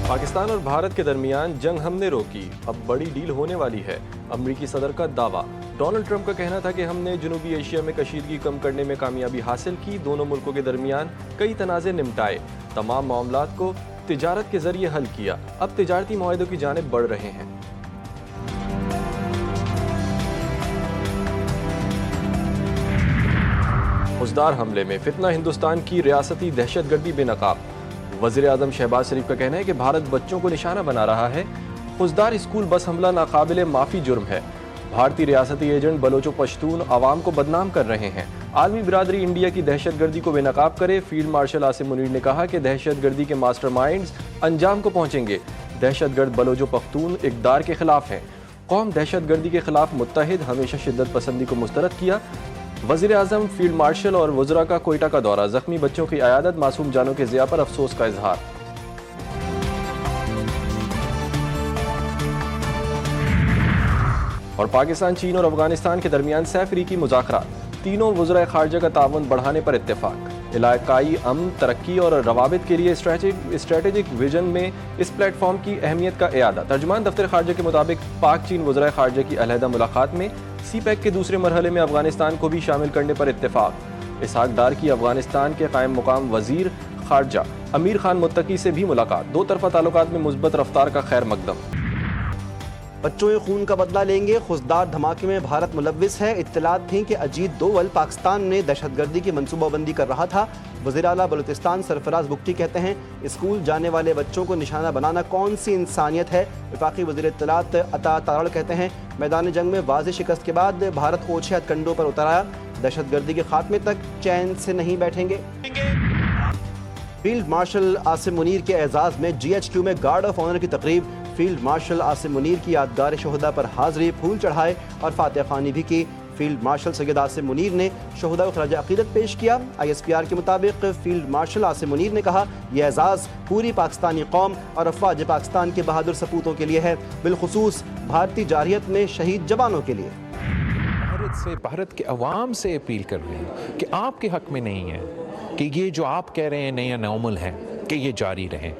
पाकिस्तान और भारत के दरमियान जंग हमने रोकी, अब बड़ी डील होने वाली है। अमरीकी सदर का दावा। डोनाल्ड ट्रंप का कहना था कि हमने जनूबी एशिया में कशीदगी कम करने में कामयाबी हासिल की। दोनों मुल्कों के दरमियान कई तनाज़े निपटाए, तमाम मामलात को तिजारत के जरिए हल किया। अब तिजारती मुआहदों की जानिब बढ़ रहे हैं। मुज़दार हमले में फितना हिंदुस्तान की रियासती दहशतगर्दी बेनकाब। वज़ीर आज़म शहबाज शरीफ का कहना है कि भारत बच्चों को निशाना बना रहा है। फौजदार स्कूल बस हमला नाकाबिले माफ़ी जुर्म है। भारतीय रियासती एजेंट बलोचो पश्तून आवाम को बदनाम कर रहे हैं। आलमी बिरादरी इंडिया की दहशतगर्दी को बेनकाब करे। फील्ड मार्शल आसिम मुनीर ने कहा कि दहशतगर्दी के मास्टरमाइंड्स अंजाम को पहुंचेंगे। दहशतगर्द बलोचो पख्तून इक़दार के खिलाफ हैं। कौम दहशतगर्दी के खिलाफ मुत्तहिद, हमेशा शिद्दत पसंदी को मुस्तरद किया। वज़ीर आज़म, फील्ड मार्शल और वज़रा का कोयटा का दौरा। ज़ख्मी बच्चों की अयादत, मासूम जानों के ज़िया पर अफसोस का इजहार। और पाकिस्तान, चीन और अफगानिस्तान के दरमियान सैफरीकी मुज़ाकरात। तीनों वज़राए ख़ारजा का ताउन बढ़ाने पर इत्तेफाक। इलाकाई अमन, तरक्की और रवाबित के लिए स्ट्रेटेजिक विजन में इस प्लेटफॉर्म की अहमियत का इयादा। तर्जुमान दफ्तर ख़ारजा के मुताबिक पाक चीन वज़राए ख़ारजा की अलहदा मुलाकात में CPEC के दूसरे मरहले में अफगानिस्तान को भी शामिल करने पर इत्तेफाक। इसहाक डार की अफगानिस्तान के कायम मुकाम वज़ीर ख़ारजा अमीर खान मुत्तकी से भी मुलाकात। दो तरफ़ा ताल्लुकात में मुस्बत रफ्तार का खैर मकदम। बच्चों के खून का बदला लेंगे, खुशदार धमाके में भारत मुलव्विस है। इत्तलात थी कि अजीत दोवल पाकिस्तान में दहशतगर्दी की मनसूबाबंदी कर रहा था। वज़ीर आला बलूचिस्तान सरफराज बुख्ती कहते हैं, स्कूल जाने वाले बच्चों को निशाना बनाना कौन सी इंसानियत है। वफाकी वज़ीर इत्तलात अता तारड़ कहते हैं, मैदान जंग में वाज़ेह शिकस्त के बाद भारत ओछे हथकंडों पर उतर आया। दहशतगर्दी के खात्मे तक चैन से नहीं बैठेंगे। फील्ड मार्शल आसिम मुनीर के एजाज़ में GHQ में गार्ड ऑफ ऑनर की तकरीब। फील्ड मार्शल आसिम मुनीर की यादगार शोहदा पर हाज़री, फूल चढ़ाए और फातिहा ख़्वानी भी की। फील्ड मार्शल सैयद आसिम मुनीर ने शोहदा को खराज अक़ीदत पेश किया। ISPR के मुताबिक फील्ड मार्शल आसिम मुनीर ने कहा, यह एजाज़ पूरी पाकिस्तानी कौम और अफ़वाज पाकिस्तान के बहादुर सपूतों के लिए है, बिलखुसूस भारतीय जारहियत में शहीद जवानों के लिए। भारत के अवाम से अपील कर रहे हैं कि आपके हक में नहीं है कि ये जो आप कह रहे हैं नया नॉर्मल है कि ये जारी रहे।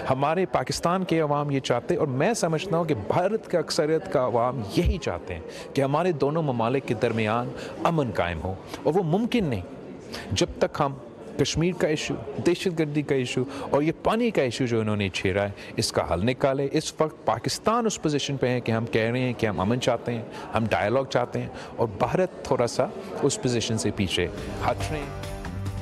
हमारे पाकिस्तान के अवाम ये चाहते हैं और मैं समझता हूँ कि भारत का अक्सरियत का अवाम यही चाहते हैं कि हमारे दोनों ममालिक के दरमियान अमन कायम हो। और वो मुमकिन नहीं जब तक हम कश्मीर का इशू, दहशतगर्दी का इशू और ये पानी का इशू जो इन्होंने छेड़ा है, इसका हल निकाले। इस वक्त पाकिस्तान उस पोजीशन पे है कि हम कह रहे हैं कि हम अमन चाहते हैं, हम डायलॉग चाहते हैं और भारत थोड़ा सा उस पोजीशन से पीछे हट रहे हैं।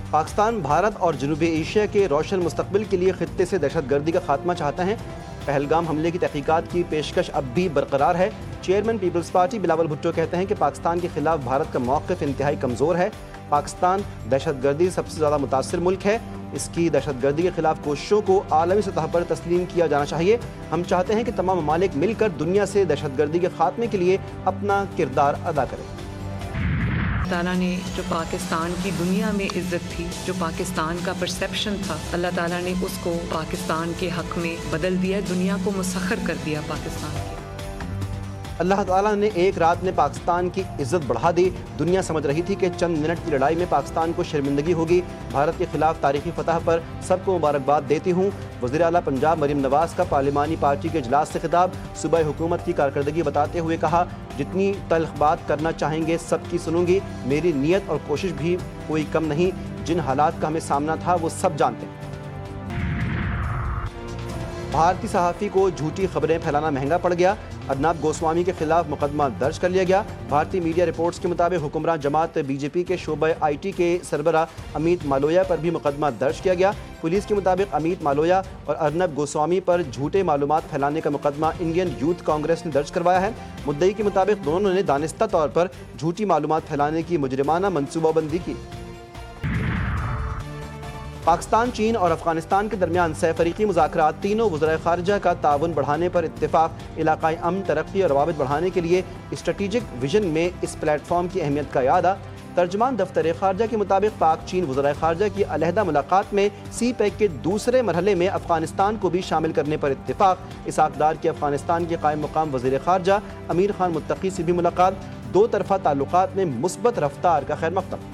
पाकिस्तान, भारत और जनूबी एशिया के रोशन मुस्तकबिल के लिए खित्ते से दहशतगर्दी का खात्मा चाहता है। पहलगाम हमले की तहकीकात की पेशकश अब भी बरकरार है। Chairman peoples party Bilawal Bhutto कहते हैं कि पाकिस्तान के खिलाफ भारत का मौक़िफ़ इंतहाई कमज़ोर है। पाकिस्तान दहशतगर्दी सबसे ज़्यादा मुतासिर मुल्क है। इसकी दहशतगर्दी के खिलाफ कोशिशों को आलमी सतह पर तस्लीम किया जाना चाहिए। हम चाहते हैं कि तमाम ममालिक मिलकर दुनिया से दहशतगर्दी के खात्मे के लिए अपना किरदार अदा करें। ताला ने जो पाकिस्तान की दुनिया में इज़्ज़त थी, जो पाकिस्तान का परसेप्शन था, अल्लाह ताला ने उसको पाकिस्तान के हक़ में बदल दिया, दुनिया को मुसख्खर कर दिया पाकिस्तान के। अल्लाह ताला ने एक रात में पाकिस्तान की इज़्ज़त बढ़ा दी। दुनिया समझ रही थी कि चंद मिनट की लड़ाई में पाकिस्तान को शर्मिंदगी होगी। भारत के खिलाफ तारीखी फतह पर सबको मुबारकबाद देती हूँ। वज़ीर आला पंजाब मरीम नवाज़ का पार्लिमानी पार्टी के इजलास से खिताब। सूबाई हुकूमत की कारकर्दगी बताते हुए कहा, जितनी तल्ख बात करना चाहेंगे सबकी सुनूंगी। मेरी नीयत और कोशिश भी कोई कम नहीं। जिन हालात का हमें सामना था वो सब जानते हैं। भारतीय सहाफ़ी को झूठी खबरें फैलाना महंगा पड़ गया। अर्नब गोस्वामी के खिलाफ मुकदमा दर्ज कर लिया गया। भारतीय मीडिया रिपोर्ट्स के मुताबिक हुक्मरान जमात BJP के शोबे IT के सरबरा अमित मालोया पर भी मुकदमा दर्ज किया गया। पुलिस के मुताबिक अमित मालोया और अर्नब गोस्वामी पर झूठे मालूमात फैलाने का मुकदमा इंडियन यूथ कांग्रेस ने दर्ज करवाया है। मुद्दई के मुताबिक दोनों ने दानिस्ता तौर पर झूठी मालूमात फैलाने की मुजरिमाना मनसूबाबंदी की। पाकिस्तान, चीन और अफगानिस्तान के दरमियान सैफरीकी मुज़ाकरात। तीनों वज़राए ख़ारजा का ताउन बढ़ाने पर इत्तेफाक। इलाकाई अमन, तरक्की और रवाबित बढ़ाने के लिए स्ट्रेटेजिक विजन में इस प्लेटफॉर्म की अहमियत का यादा। तर्जुमान दफ्तर ख़ारजा के मुताबिक पाक चीन वज़राए ख़ारजा की अलहदा मुलाकात में CPEC के दूसरे मरहले में अफगानिस्तान को भी शामिल करने पर इत्तेफाक। इसहाक डार की अफगानिस्तान के कायम मुकाम वज़ीर ख़ारजा अमीर खान मुत्तकी से भी मुलाकात। दो तरफ़ा ताल्लुकात में मुस्बत रफ्तार का खैर मकदम।